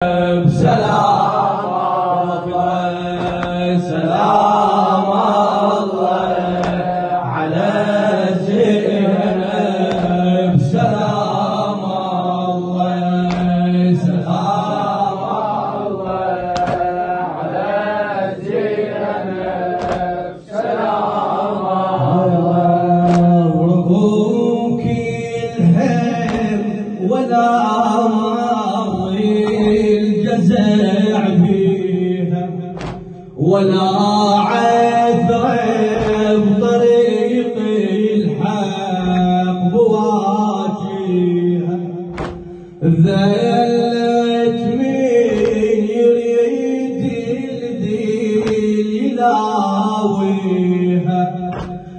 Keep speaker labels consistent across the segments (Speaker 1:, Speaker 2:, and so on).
Speaker 1: سلام الله سلام الله على زينب سلام الله سلام الله على زينب سلام الله ربوك الهم ولا الجزع بيها ولا عذب بطريق الحق بواجيها ذلت من يريد الذيل يلاويها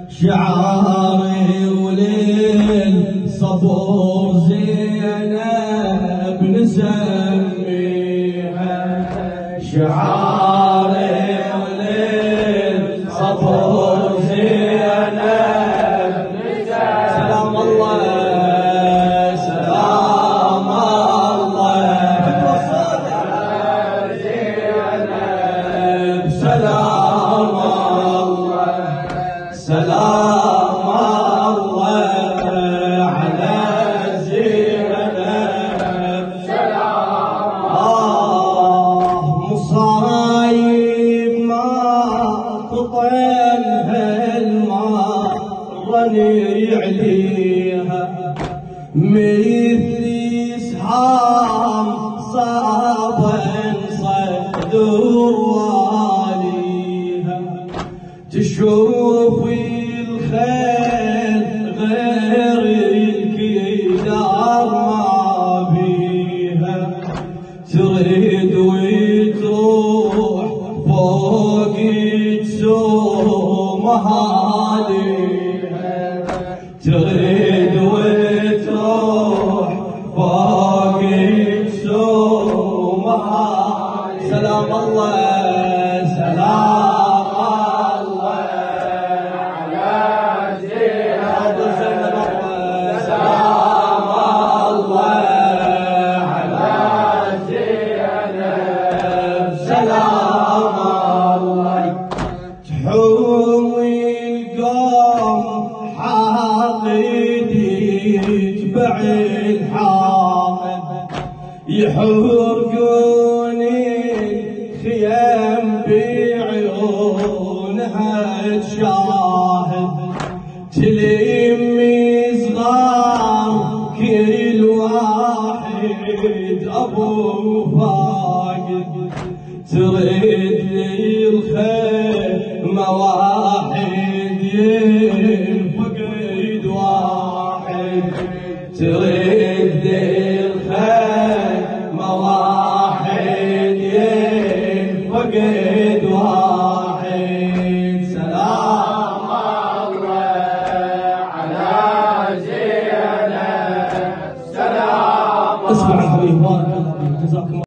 Speaker 1: شعاري وللصبور زينب نسميها شعاري وللصبور زينب سلام الله سلام الله زينب سلام الله سلام الله على زينب مصايب ما تطعمها المرة يعليها مثل سهام صابا صدور واليها تشوف الخيل غير الكدار ما بيها تريد وتروح فوق تسوم هاليها تريد وتروح فوق تسوم هاليها سلام الله سلام الله على زينب سلام الله على زينب سلام الله تحوي القوم حاقد يتبع الحائط يحرقون الخيام بعيونها تشاهد تلم صغار كل واحد ابو فاقد تريد لي الخيمة واحد ينفقد واحد تريد لي الخيمة واحد ينفقد واحد سلام الله على زينب سلام اسمع الحبيب بارك الله فيك جزاكم الله